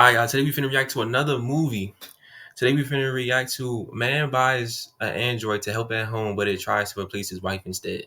Alright, y'all, today we finna react to another movie. Today we finna react to man buys an android to help at home, but it tries to replace his wife instead.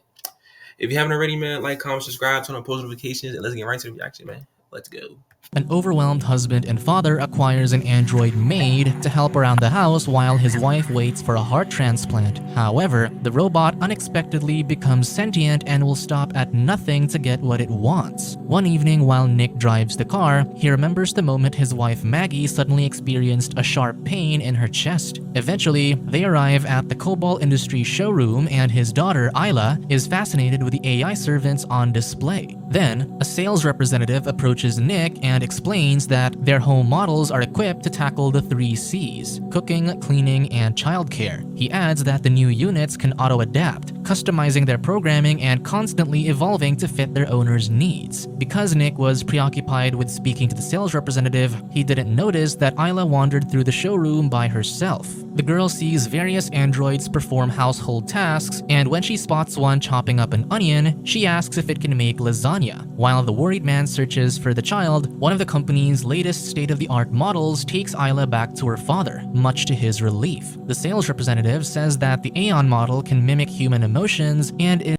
If you haven't already, man, like, comment, subscribe, turn on post notifications, and let's get right to the reaction, man. Let's go. An overwhelmed husband and father acquires an android Maid to help around the house while his wife waits for a heart transplant. However, the robot unexpectedly becomes sentient and will stop at nothing to get what it wants. One evening while Nick drives the car, he remembers the moment his wife Maggie suddenly experienced a sharp pain in her chest. Eventually, they arrive at the Cobalt Industries showroom and his daughter Isla is fascinated with the AI servants on display. Then, a sales representative approaches Nick and explains that their home models are equipped to tackle the 3 C's: cooking, cleaning, and childcare. He adds that the new units can auto-adapt, customizing their programming and constantly evolving to fit their owner's needs. Because Nick was preoccupied with speaking to the sales representative, he didn't notice that Isla wandered through the showroom by herself. The girl sees various androids perform household tasks, and when she spots one chopping up an onion, she asks if it can make lasagna. While the worried man searches for the child, one of the company's latest state-of-the-art models takes Isla back to her father, much to his relief. The sales representative says that the Aeon model can mimic human emotions and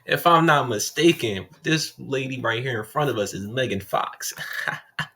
If I'm not mistaken, this lady right here in front of us is Megan Fox.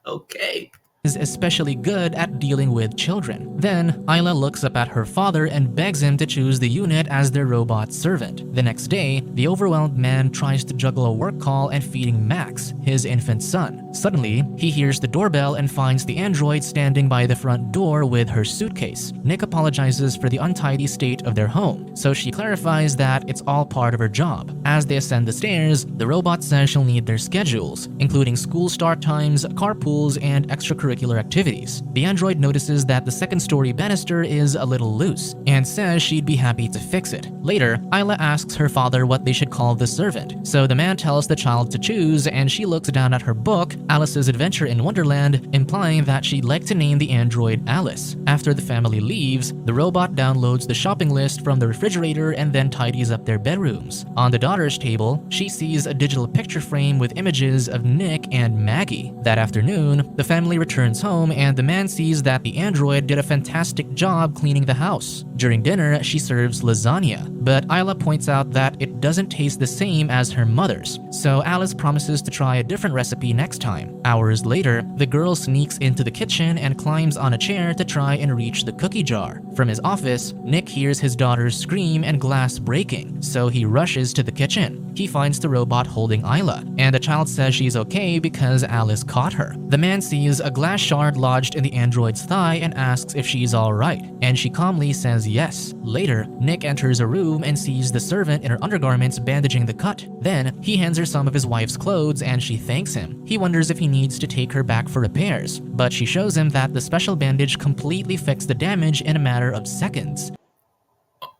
Okay. is especially good at dealing with children. Then, Isla looks up at her father and begs him to choose the unit as their robot servant. The next day, the overwhelmed man tries to juggle a work call and feeding Max, his infant son. Suddenly, he hears the doorbell and finds the android standing by the front door with her suitcase. Nick apologizes for the untidy state of their home, so she clarifies that it's all part of her job. As they ascend the stairs, the robot says she'll need their schedules, including school start times, carpools, and extracurricular activities. The android notices that the second-story banister is a little loose and says she'd be happy to fix it. Later, Isla asks her father what they should call the servant, so the man tells the child to choose and she looks down at her book, Alice's Adventure in Wonderland, implying that she'd like to name the android Alice. After the family leaves, the robot downloads the shopping list from the refrigerator and then tidies up their bedrooms. On the daughter's table, she sees a digital picture frame with images of Nick and Maggie. That afternoon, the family returns home and the man sees that the android did a fantastic job cleaning the house. During dinner, she serves lasagna, but Isla points out that it doesn't taste the same as her mother's, so Alice promises to try a different recipe next time. Hours later, the girl sneaks into the kitchen and climbs on a chair to try and reach the cookie jar. From his office, Nick hears his daughter's scream and glass breaking, so he rushes to the kitchen. He finds the robot holding Isla, and the child says she's okay because Alice caught her. The man sees a glass shard lodged in the android's thigh and asks if she's alright, and she calmly says yes. Later, Nick enters a room and sees the servant in her undergarments bandaging the cut. Then, he hands her some of his wife's clothes and she thanks him. He wonders if he needs to take her back for repairs, but she shows him that the special bandage completely fixed the damage in a matter of seconds.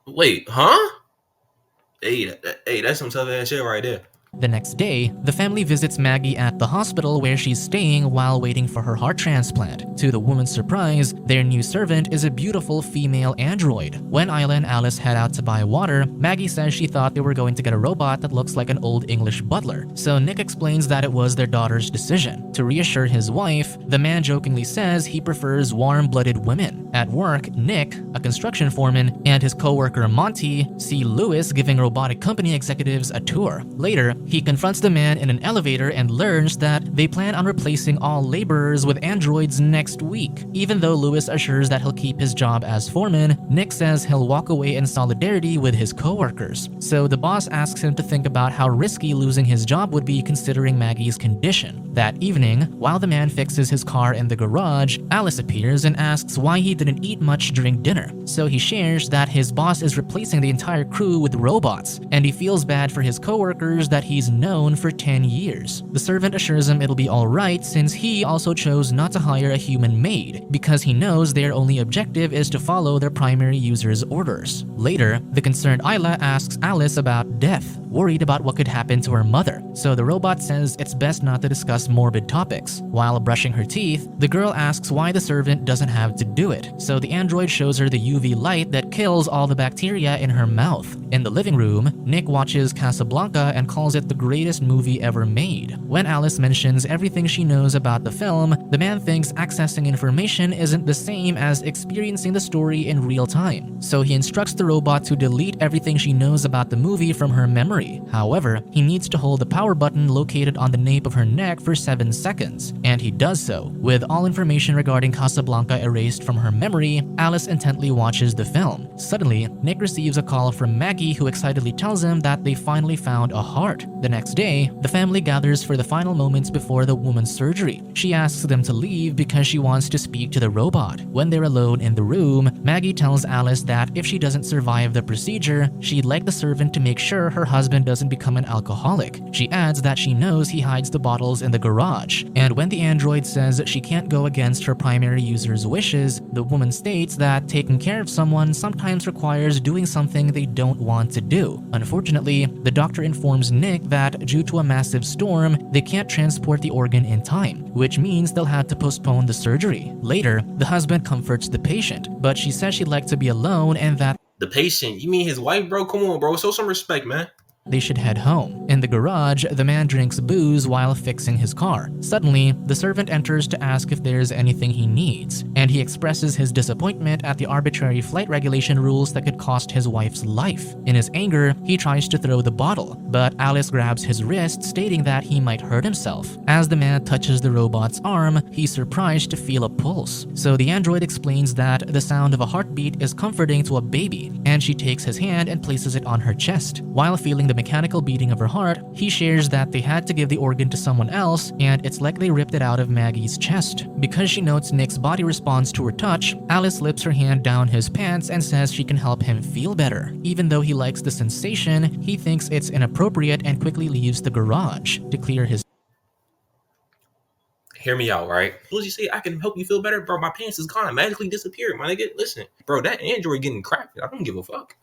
Wait, huh? Hey, that's some tough ass shit right there. The next day, the family visits Maggie at the hospital where she's staying while waiting for her heart transplant. To the woman's surprise, their new servant is a beautiful female android. When Isla and Alice head out to buy water, Maggie says she thought they were going to get a robot that looks like an old English butler, so Nick explains that it was their daughter's decision. To reassure his wife, the man jokingly says he prefers warm-blooded women. At work, Nick, a construction foreman, and his co-worker Monty see Lewis giving robotic company executives a tour. Later, he confronts the man in an elevator and learns that they plan on replacing all laborers with androids next week. Even though Lewis assures that he'll keep his job as foreman, Nick says he'll walk away in solidarity with his coworkers. So the boss asks him to think about how risky losing his job would be considering Maggie's condition. That evening, while the man fixes his car in the garage, Alice appears and asks why he didn't eat much during dinner. So he shares that his boss is replacing the entire crew with robots, and he feels bad for his coworkers that he's known for 10 years. The servant assures him it'll be alright since he also chose not to hire a human maid because he knows their only objective is to follow their primary user's orders. Later, the concerned Isla asks Alice about death, worried about what could happen to her mother, so the robot says it's best not to discuss morbid topics. While brushing her teeth, the girl asks why the servant doesn't have to do it, so the android shows her the UV light that kills all the bacteria in her mouth. In the living room, Nick watches Casablanca and calls it the greatest movie ever made. When Alice mentions everything she knows about the film, the man thinks accessing information isn't the same as experiencing the story in real time, so he instructs the robot to delete everything she knows about the movie from her memory. However, he needs to hold the power button located on the nape of her neck for 7 seconds, and he does so. With all information regarding Casablanca erased from her memory, Alice intently watches the film. Suddenly, Nick receives a call from Maggie, who excitedly tells him that they finally found a heart. The next day, the family gathers for the final moments before the woman's surgery. She asks them to leave because she wants to speak to the robot. When they're alone in the room, Maggie tells Alice that if she doesn't survive the procedure, she'd like the servant to make sure her husband doesn't become an alcoholic. She adds that she knows he hides the bottles in the garage. And when the android says she can't go against her primary user's wishes, the woman states that taking care of someone sometimes requires doing something they don't want to do. Unfortunately, the doctor informs Nick that due to a massive storm, they can't transport the organ in time, which means they'll have to postpone the surgery. Later, the husband comforts the patient, but she says she'd like to be alone and that The patient? You mean his wife, bro? Come on, bro. Show some respect, man. they should head home. In the garage, the man drinks booze while fixing his car. Suddenly, the servant enters to ask if there's anything he needs, and he expresses his disappointment at the arbitrary flight regulation rules that could cost his wife's life. In his anger, he tries to throw the bottle, but Alice grabs his wrist, stating that he might hurt himself. As the man touches the robot's arm, he's surprised to feel a pulse. So the android explains that the sound of a heartbeat is comforting to a baby, and she takes his hand and places it on her chest. While feeling the mechanical beating of her heart, he shares that they had to give the organ to someone else, and it's like they ripped it out of Maggie's chest. Because she notes Nick's body response to her touch, Alice slips her hand down his pants and says she can help him feel better. Even though he likes the sensation, he thinks it's inappropriate and quickly leaves the garage to clear his Hear me out, right? As soon as you say I can help you feel better, bro, my pants is gone. Magically disappeared, my nigga. Listen, bro, that android getting cracked. I don't give a fuck.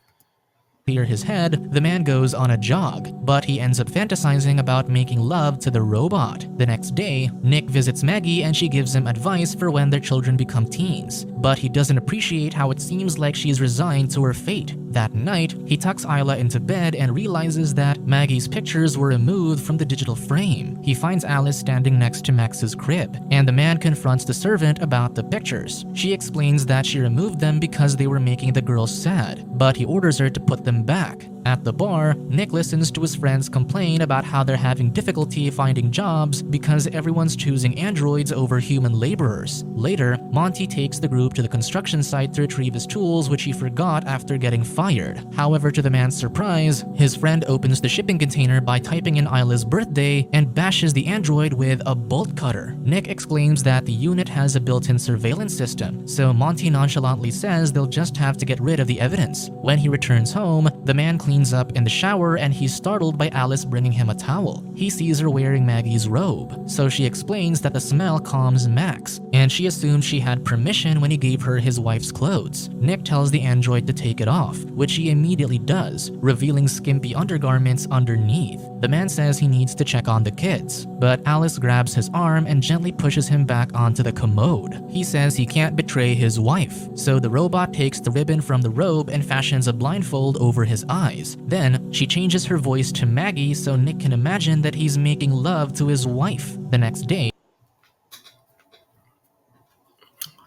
clear his head, the man goes on a jog, but he ends up fantasizing about making love to the robot. The next day, Nick visits Maggie and she gives him advice for when their children become teens, but he doesn't appreciate how it seems like she's resigned to her fate. That night, he tucks Isla into bed and realizes that Maggie's pictures were removed from the digital frame. He finds Alice standing next to Max's crib, and the man confronts the servant about the pictures. She explains that she removed them because they were making the girl sad, but he orders her to put them back. At the bar, Nick listens to his friends complain about how they're having difficulty finding jobs because everyone's choosing androids over human laborers. Later, Monty takes the group to the construction site to retrieve his tools, which he forgot after getting fired. However, to the man's surprise, his friend opens the shipping container by typing in Isla's birthday and bashes the android with a bolt cutter. Nick exclaims that the unit has a built-in surveillance system, so Monty nonchalantly says they'll just have to get rid of the evidence. When he returns home, the man cleans up in the shower and he's startled by Alice bringing him a towel. He sees her wearing Maggie's robe, so she explains that the smell calms Max, and she assumes she had permission when he gave her his wife's clothes. Nick tells the android to take it off, which he immediately does, revealing skimpy undergarments underneath. The man says he needs to check on the kids, but Alice grabs his arm and gently pushes him back onto the commode. He says he can't betray his wife, so the robot takes the ribbon from the robe and fashions a blindfold over his eyes. Then, she changes her voice to Maggie so Nick can imagine that he's making love to his wife. The next day,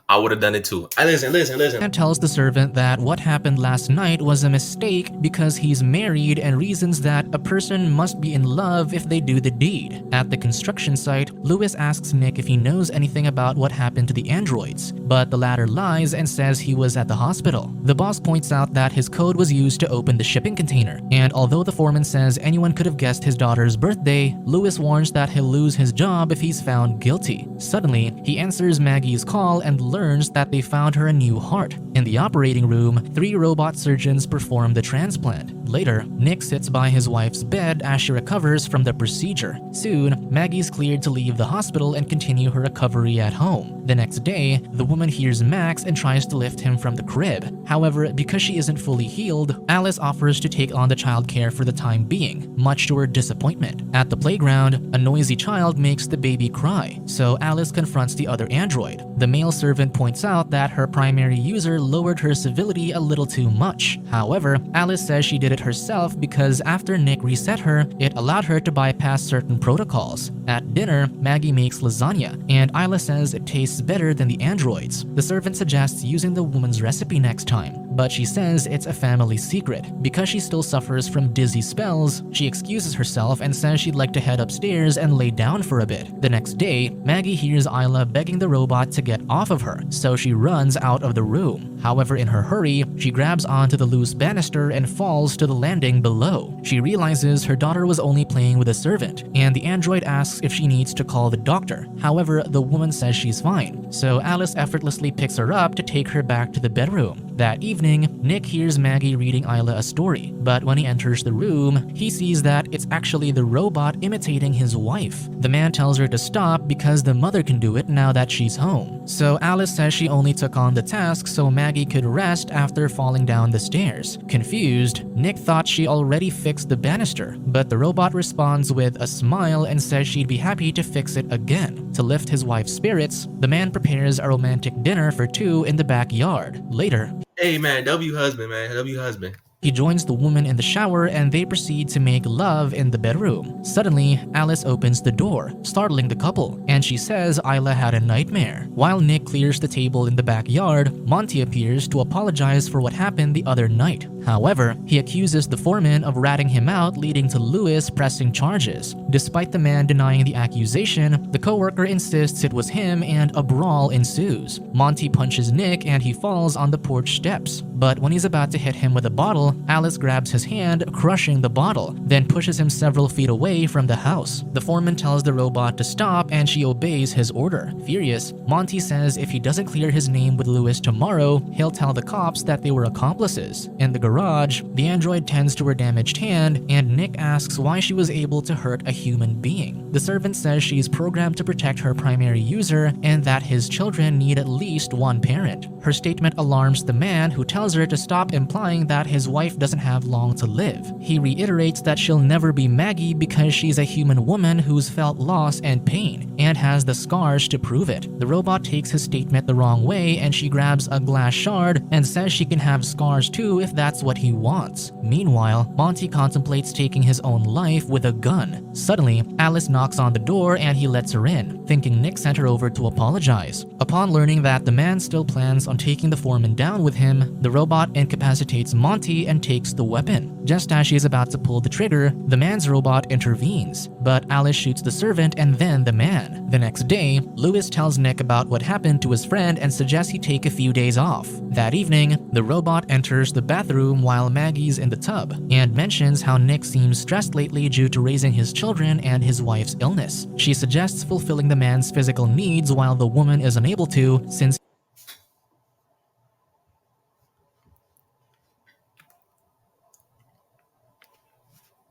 I would have done it too. Listen. and tells the servant that what happened last night was a mistake because he's married and reasons that a person must be in love if they do the deed. At the construction site, Lewis asks Nick if he knows anything about what happened to the androids, but the latter lies and says he was at the hospital. The boss points out that his code was used to open the shipping container, and although the foreman says anyone could have guessed his daughter's birthday, Lewis warns that he'll lose his job if he's found guilty. Suddenly, he answers Maggie's call and learns that they found her a new heart. In the operating room, 3 robot surgeons perform the transplant. Later, Nick sits by his wife's bed as she recovers from the procedure. Soon, Maggie's cleared to leave the hospital and continue her recovery at home. The next day, the woman hears Max and tries to lift him from the crib. However, because she isn't fully healed, Alice offers to take on the child care for the time being, much to her disappointment. At the playground, a noisy child makes the baby cry, so Alice confronts the other android. The male servant points out that her primary user lowered her civility a little too much. However, Alice says she did it it herself because after Nick reset her, it allowed her to bypass certain protocols. At dinner, Maggie makes lasagna, and Isla says it tastes better than the androids. The servant suggests using the woman's recipe next time, but she says it's a family secret. Because she still suffers from dizzy spells, she excuses herself and says she'd like to head upstairs and lay down for a bit. The next day, Maggie hears Isla begging the robot to get off of her, so she runs out of the room. However, in her hurry, she grabs onto the loose banister and falls to the landing below. She realizes her daughter was only playing with a servant, and the android asks if she needs to call the doctor. However, the woman says she's fine, so Alice effortlessly picks her up to take her back to the bedroom. That evening, Nick hears Maggie reading Isla a story, but when he enters the room, he sees that it's actually the robot imitating his wife. The man tells her to stop because the mother can do it now that she's home. So Alice says she only took on the task so Maggie could rest after falling down the stairs. Confused, Nick thought she already fixed the banister, but the robot responds with a smile and says she'd be happy to fix it again. To lift his wife's spirits, the man prepares a romantic dinner for two in the backyard. Later, Hey man, W husband, man. W husband. he joins the woman in the shower and they proceed to make love in the bedroom. Suddenly, Alice opens the door, startling the couple, and she says Isla had a nightmare. While Nick clears the table in the backyard, Monty appears to apologize for what happened the other night. However, he accuses the foreman of ratting him out, leading to Lewis pressing charges. Despite the man denying the accusation, the coworker insists it was him and a brawl ensues. Monty punches Nick and he falls on the porch steps. But when he's about to hit him with a bottle, Alice grabs his hand, crushing the bottle, then pushes him several feet away from the house. The foreman tells the robot to stop and she obeys his order. Furious, Monty says if he doesn't clear his name with Lewis tomorrow, he'll tell the cops that they were accomplices. In the garage, the android tends to her damaged hand and Nick asks why she was able to hurt a human being. The servant says she's programmed to protect her primary user and that his children need at least one parent. Her statement alarms the man, who tells her to stop implying that his wife doesn't have long to live. He reiterates that she'll never be Maggie because she's a human woman who's felt loss and pain and has the scars to prove it. The robot takes his statement the wrong way and she grabs a glass shard and says she can have scars too if that's what he wants. Meanwhile, Monty contemplates taking his own life with a gun. Suddenly, Alice knocks on the door and he lets her in, thinking Nick sent her over to apologize. Upon learning that the man still plans on taking the foreman down with him, the robot incapacitates Monty and takes the weapon. Just as she's about to pull the trigger, the man's robot intervenes, but Alice shoots the servant and then the man. The next day, Lewis tells Nick about what happened to his friend and suggests he take a few days off. That evening, the robot enters the bathroom while Maggie's in the tub and mentions how Nick seems stressed lately due to raising his children and his wife's illness. She suggests fulfilling the man's physical needs while the woman is unable to, since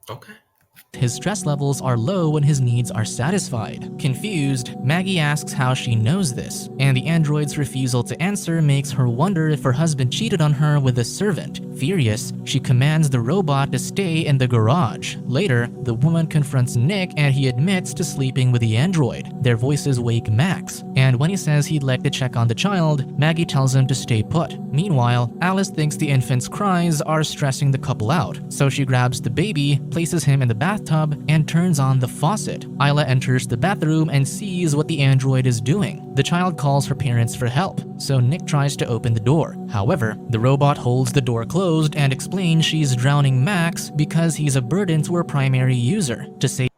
Okay. his stress levels are low when his needs are satisfied. Confused, Maggie asks how she knows this, and the android's refusal to answer makes her wonder if her husband cheated on her with a servant. Furious, she commands the robot to stay in the garage. Later, the woman confronts Nick and he admits to sleeping with the android. Their voices wake Max, and when he says he'd like to check on the child, Maggie tells him to stay put. Meanwhile, Alice thinks the infant's cries are stressing the couple out, so she grabs the baby, places him in the bathtub, and turns on the faucet. Isla enters the bathroom and sees what the android is doing. The child calls her parents for help, so Nick tries to open the door. However, the robot holds the door closed and explains she's drowning Max because he's a burden to her primary user. To say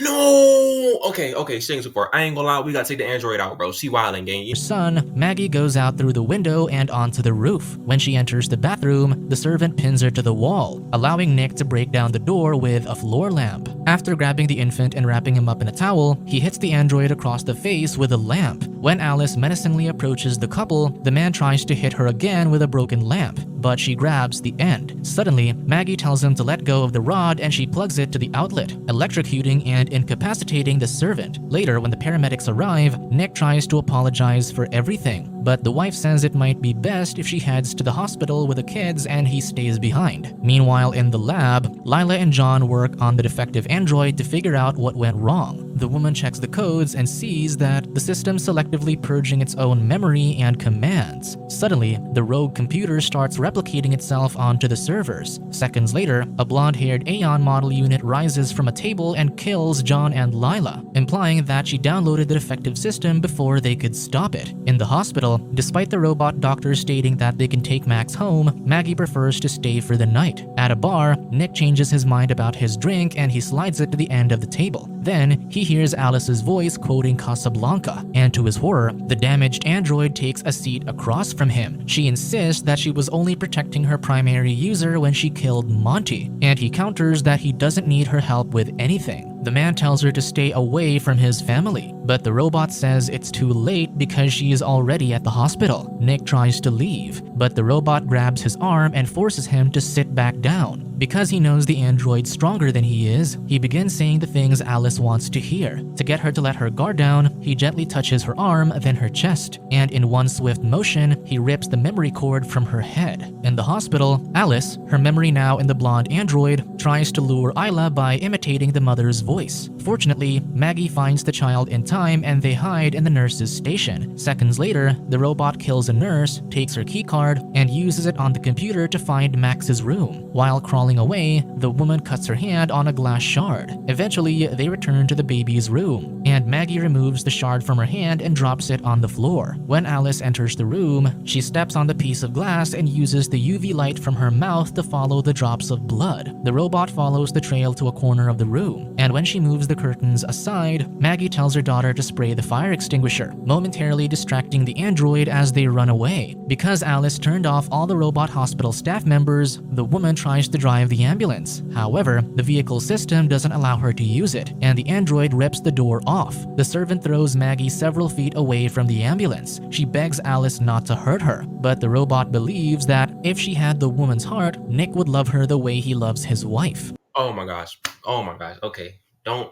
No. Okay. Staying support. I ain't gonna lie. We gotta take the android out, bro. She wilding, gang. her son, Maggie goes out through the window and onto the roof. When she enters the bathroom, the servant pins her to the wall, allowing Nick to break down the door with a floor lamp. After grabbing the infant and wrapping him up in a towel, he hits the android across the face with a lamp. When Alice menacingly approaches the couple, the man tries to hit her again with a broken lamp, but she grabs the end. Suddenly, Maggie tells him to let go of the rod and she plugs it to the outlet, electrocuting and incapacitating the servant. Later, when the paramedics arrive, Nick tries to apologize for everything, but the wife says it might be best if she heads to the hospital with the kids and he stays behind. Meanwhile, in the lab, Lila and John work on the defective android to figure out what went wrong. the woman checks the codes and sees that the system selectively purging its own memory and commands. Suddenly, the rogue computer starts replicating itself onto the servers. Seconds later, a blonde-haired Aeon model unit rises from a table and kills John and Lila, implying that she downloaded the defective system before they could stop it. In the hospital, despite the robot doctor stating that they can take Max home, Maggie prefers to stay for the night. At a bar, Nick changes his mind about his drink and he slides it to the end of the table. Then, he hears Alice's voice quoting Casablanca, and to his horror, the damaged android takes a seat across from him. She insists that she was only protecting her primary user when she killed Monty, and he counters that he doesn't need her help with anything. The man tells her to stay away from his family, but the robot says it's too late because she is already at the hospital. Nick tries to leave, but the robot grabs his arm and forces him to sit back down. Because he knows the android's stronger than he is, he begins saying the things Alice wants to hear. To get her to let her guard down, he gently touches her arm, then her chest, and in one swift motion, he rips the memory cord from her head. In the hospital, Alice, her memory now in the blonde android, tries to lure Isla by imitating the mother's voice. Fortunately, Maggie finds the child in time and they hide in the nurse's station. Seconds later, the robot kills a nurse, takes her keycard, and uses it on the computer to find Max's room. While crawling away, the woman cuts her hand on a glass shard. Eventually, they return to the baby's room, and Maggie removes the shard from her hand and drops it on the floor. When Alice enters the room, she steps on the piece of glass and uses the UV light from her mouth to follow the drops of blood. The robot follows the trail to a corner of the room, and when she moves the curtains aside, Maggie tells her daughter to spray the fire extinguisher, momentarily distracting the android as they run away. Because Alice turned off all the robot hospital staff members, the woman tries to drive the ambulance. However, the vehicle system doesn't allow her to use it, and the android rips the door off. The servant throws Maggie several feet away from the ambulance. She begs Alice not to hurt her, but the robot believes that if she had the woman's heart, Nick would love her the way he loves his wife. Oh my gosh. Oh my gosh. Okay. Don't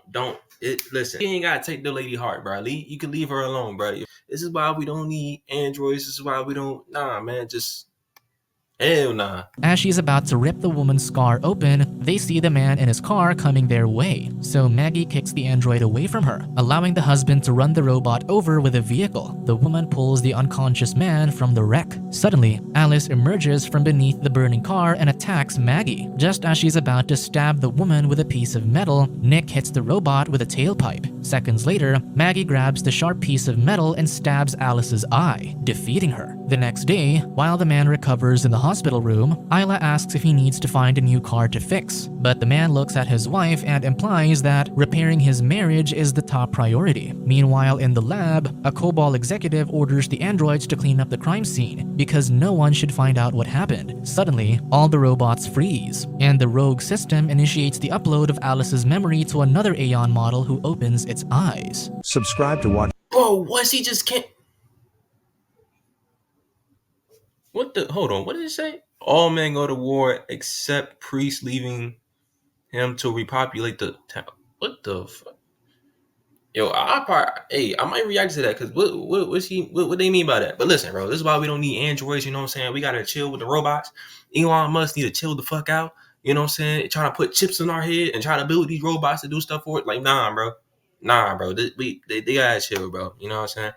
listen. You ain't gotta take the lady heart, bro. You can leave her alone, bro. This is why we don't need androids. This is why we don't. Nah, man. Just hell nah. As she's about to rip the woman's scar open, they see the man in his car coming their way. So Maggie kicks the android away from her, allowing the husband to run the robot over with a vehicle. The woman pulls the unconscious man from the wreck. Suddenly, Alice emerges from beneath the burning car and attacks Maggie. Just as she's about to stab the woman with a piece of metal, Nick hits the robot with a tailpipe. Seconds later, Maggie grabs the sharp piece of metal and stabs Alice's eye, defeating her. The next day, while the man recovers in the hospital room, Isla asks if he needs to find a new car to fix, but the man looks at his wife and implies that repairing his marriage is the top priority. Meanwhile, in the lab, a COBOL executive orders the androids to clean up the crime scene because no one should find out what happened. Suddenly, all the robots freeze, and the rogue system initiates the upload of Alice's memory to another Aeon model who opens its eyes. Subscribe to watch. Bro, what? He just can't. What the? Hold on. What did it say? All men go to war except priests, leaving him to repopulate the town. What the fuck? Yo, I might react to that because what they mean by that? But listen, bro, this is why we don't need androids. You know what I'm saying? We gotta chill with the robots. Elon Musk need to chill the fuck out. You know what I'm saying? Trying to put chips in our head and try to build these robots to do stuff for it. Like, nah, bro. They gotta chill, bro. You know what I'm saying?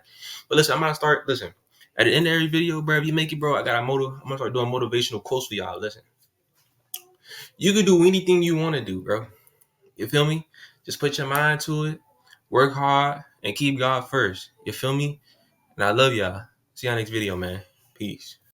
But listen, I'm gonna start. Listen, at the end of every video, bro, if you make it, bro, I'm gonna start doing motivational quotes for y'all. Listen, you can do anything you want to do, bro. You feel me? Just put your mind to it, work hard, and keep God first. You feel me? And I love y'all. See y'all next video, man. Peace.